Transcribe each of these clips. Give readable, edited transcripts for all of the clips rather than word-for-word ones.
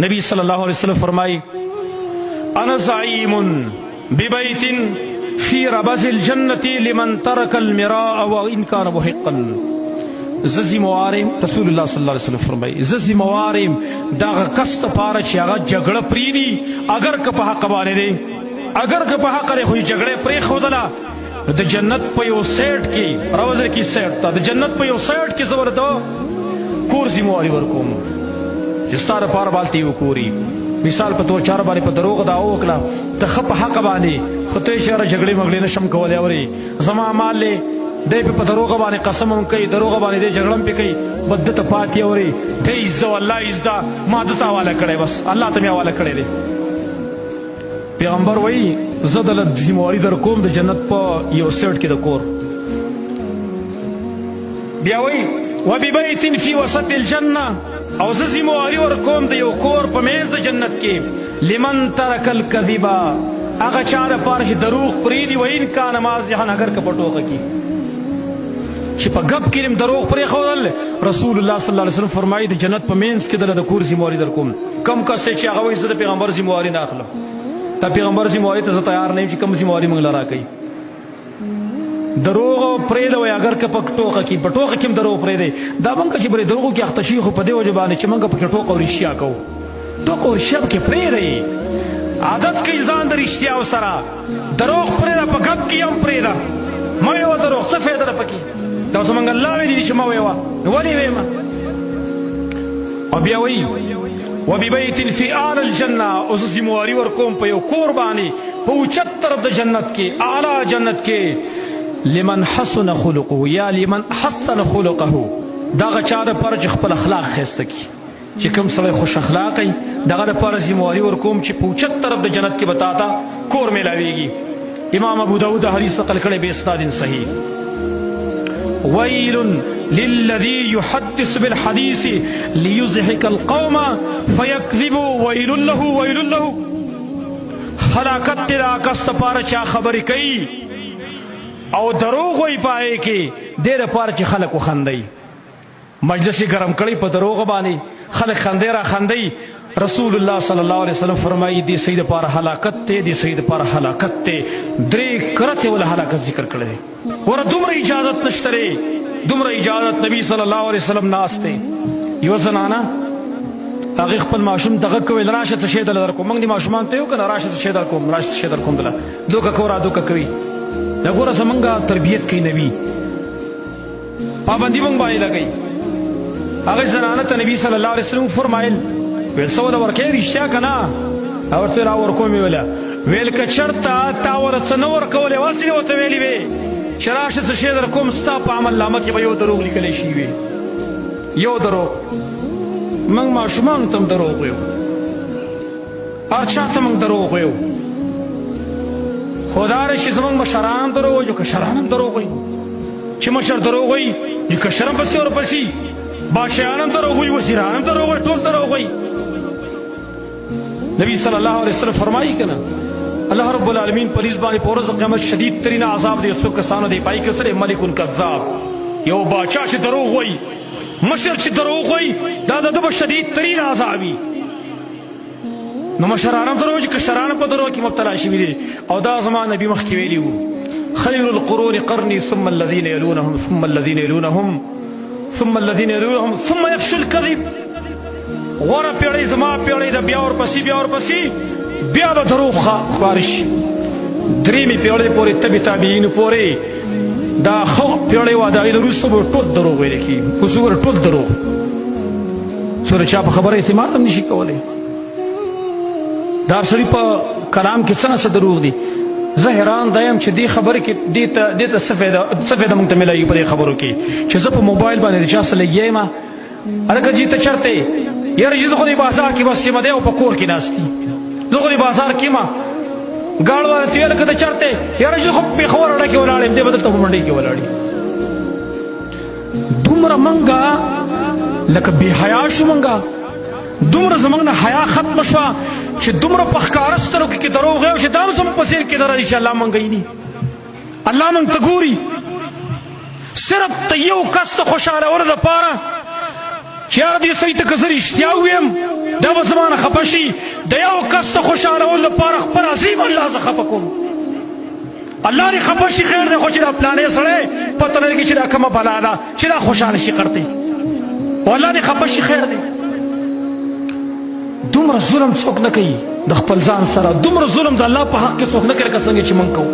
نبی صلی اللہ علیہ وسلم فرمائی انا زعیم ببیت فی ربز الجنت لمن ترک المراء وان کان محقا. ززی موارم رسول اللہ صلی اللہ علیہ وسلم فرمائی ززی موارم داغ کست پارا چی آغا جگڑ پریدی اگر که په حق بانے دے اگر که په حق رے خوی جگڑے پری خودلا دا جنت پا یو سیٹ کی روزر کی سیٹ تا دا جنت پا یو سیٹ کی زور دا کور زیمواری ورکوم جستار پار بالتی یو کوری مثال پا تو چار بانی پا دروغ دا اوکلا تخپ حق بانی خطوی شہر جگڑی مگلی نشم کولی اوری زمان مال لے دے پہ دروغ بانے قسم ہم کئی دروغ بانے دے جگڑم پہ کئی بدت پاتی اوری دے ازدہ واللہ ازدہ مادتا والا کڑے بس اللہ تمہیں والا کڑے دے. پیغمبر وی زدلت زیمواری در کوم دا جنت پا یو سیٹ کی دا کور. بیا وی وببیت فی وسط الجنہ او زیمواری ور کوم دا یو کور پا میز دا جنت کی لمن ترک الکذبا اگا چار پارش دروغ پریدی و این کان مازحن اگر کپٹوخ کی چی پا گب کریم دروغ پری خودل رسول اللہ صلی اللہ علیہ وسلم فرمائی دا جنت پا مینس کی دل دا کور زیمواری در کوم کم کس چی اگا وی زد پیغمبر زیمواری ناخلا تا پیغمبر زیمواری تا تیار نہیں چی کم زیمواری منگل را کئی دروغ پرید وی اگر که پک ٹوخ کی بٹوخ کم دروغ پریدے دا منگا چی بری دروغو کی اختشیخو پا دے وجبانی چی منگا پک ٹوخ اور اشیاء کو ٹوخ اور اشیاء کی پریدے عادت کی زان در اشتیاء سرا دروغ پریدہ پا گب کی ام پریدہ مویو دروغ صفحہ در پکی دا سمنگا اللہ وی دی چی مویو ولی ویما اب یاوی وببیت فی آل الجنہ اس زیمواری ورکوم پا یو قربانی پوچت طرف دا جنت کے اعلی جنت کے لمن حسن خلقه یا لمن حسن خلقه دا غچا دا پر چی خپل اخلاق خیسته کی چی کم صلی خوش اخلاقی دا غا دا پر زیمواری ورکوم چی پوچت طرف دا جنت کے بتاتا کور ملاویگی. امام ابو داود حدیث نقل کرے بے اسناد صحیح ویل للذی یحدث بالحدیث لیزحک القوم فیکذبوا ویل له ویل له ہلاکت تیرا کست پار چا خبری کئی او دروغ وی پائے کہ دیر پار چی خلق و خندئی مجلسی گرم کڑی پا دروغ بانی خلق خندے را خندئی رسول اللہ صلی اللہ علیہ وسلم فرمائی دی سید پار ہلاکت تے دی سید پار ہلاکت تے درے کرتے والا ہلاکت ذکر کردے ورہ دمر اجازت نشترے دمر اجازت نبی صلی اللہ علیہ وسلم ناستے یو زنانا اغیق پل معشوم تغکوی راشت شیدل در کو منگ دی معشومان تیو کنا راشت شیدل کوم راشت شیدل کوم دلا دوکا کورا دوکا کوی دا گورا سمنگا تربیت کی نبی پابندی منگ بانی لگئی اغیق زنانتا نبی صلی اللہ علیہ وسلم فرمائل ویل سولا ورکی رشتیا کنا اور تیرا ورکومی ویلا ویل کچرتا تاورت سنور کولی واسی و تویلی بے شراشت شیدل کوم ستا پا عمل لامکی با یو دروغ لکلی شیوی یو دروغ منگ معشومان تم دروغ ویو ارچا تم دروغ ویو خدارشی زمان مشران دروغ جو کشرانم دروغ ویو چی مشر دروغ وی جو کشرم پسی اور پسی بادشاہانم دروغ وی وزیرانم دروغ وی ٹول دروغ وی. نبی صلی اللہ علیہ وسلم فرمائی کنا اللہ رب العالمین پولیس بانی پورز قیامت شدید ترین عذاب دے سو کسانو دے پائی کسر ملکن کذاب یو باچا چی دروغ وی مشر چی دروغ وی دادا دو شدید ترین عذابی نو مشرانم دروغ چی کشرانم پا دروغ کی مبتلا شوی دے او دا زمان نبی مخیویلی ہو خیر القرون قرنی ثم الذین یلونهم ثم الذین یلونهم ثم الذین یلونهم ثم یفشل کذب غورا پیڑی زما پیڑی دا بیا اور پسی بیا اور پسی بیا دا دروغ خارش دریمی پیڑی پوری تبی تابعین پوری دا خو پیڑی وادائی دا روز سبو ٹوت دروغ ویلے کی کسور ٹوت دروغ سور چاپ خبر اعتماد ہم نشی کولے دار سری پا کلام کی سنہ سے دروغ دی زہران دایم چھ دی خبر کی دیتا سفیدہ منگتا ملائی پر خبروں کی چھ زب موبائل بانے رچا سلگیے ما ارکا جیتا چرتے یار جی زخونی بازار کی بس سیما دے او پا کور کی ناستی زخونی بازار کی ما گاڑ والا تیل کتا چرتے یار جی خب پی خور اڑا کی ولاڑی دے بدلتا ہوں منڈی کی ولاڑی دمرا منگا لکا بی حیاشو منگا دمرا زمانگنا حیا ختم شوا چھ دمرا پخکارستنو کی دروغ ہے چھ دام سم پسیر کی در دیش اللہ منگئی نی اللہ منگ تگوری صرف تیو کست خوشحال ورد پارا چیار دی سیت کسر اشتیاویم دا به زمانه خفه شي د یو کس ته خوشحالول لپاره خپل عظیم الله زه خفه کوم الله دې خفه شي خیر دی خو چې دا پلانې سړی پته نه لګي چې دا کومه بلا ده چې دا خوشحاله شي قرطی او الله دې خفه شي خیر دی دومره ظلم څوک نه کوي د خپل ځان سره دومره ظلم د الله په حق کې څوک نه کوي لکه څنګه چې موږ کوو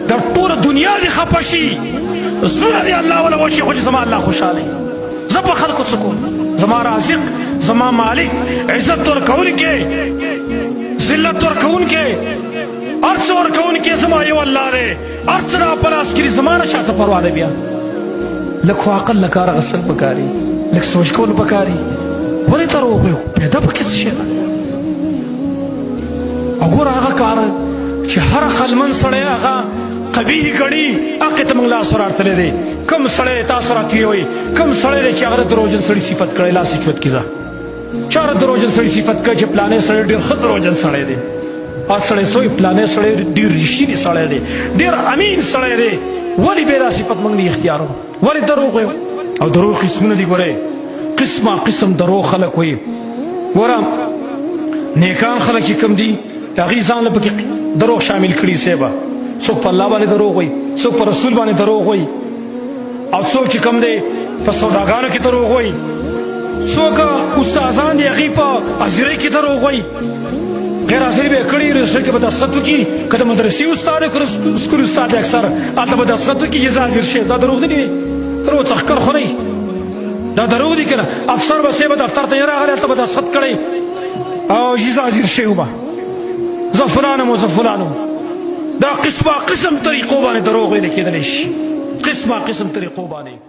دا ټوله دنیا دې خفه شي زړه دې الله وله وشي خو چې زما الله خوشحاله زه په خلکو څه کوم زما رازق زما مالک عزت ورکوونکی ذلت ورکوونکی هر څه ورکوونکی زما یو الله دی هر څه را په لاس کې دي زما نه چا څه پروا ده بیا لږ خو عقل له کاره اخیستل پکار دي لږ سوچ کول پکار دي ولې دروغ وایو پیدا پکې څه شی ده وګوره هغه کار چې هر عقلمند سړی هغه قبیح ګڼي هغې ته موږ لاس ورارتلی دی کوم سړی تاسو راته وایي کوم سړی دی چې هغه د دروغجن سړي صفت کړی لاس یې چوت کړي ځه چا د دروغجن سړي صفت کړی چې پلانی سړی ډېر ښه دروغجن سړی دی هر سړی څه وایي پلانی سړی ډېر رښتینی سړی دی ډېر امین سړی دی ولې بې دا صفت موږ نه اختیارو ولې دروغ وایو او دروغ قسمونه دي ګورئ قسمه قسم دروغ خلک وایي ګوره نیکان خلک چې کوم دي هغوی ځان له پکې دروغ شامل کړي صاحبه څوک په الله باندې دروغ وایي څوک په رسول باندې دروغ وایي او څوک چې کوم دی په سوداګانو کې دروغ وایي څوک استادان دي هغوی په حاضرۍ کې دروغ وایي غیر حاضري به یې کړي رجسټر کې به دستخط وکړي که د مدرسې استاد که سکول استاد دی اکثر هلته به دستخط وکړي چې زه حاضر شوی دا دروغ نه دي دروغ څخکر خو نه دا دروغ دي که نه افسر به صاحب دفتر ته یې راغلی هلته به دستخط کړی او چې زه حاضر شوی وم زه فلانم او زه فلانم دا قسمه قسم طریقو باندې دروغ ویل کېدلی شي قسمه قسم طریقو باندې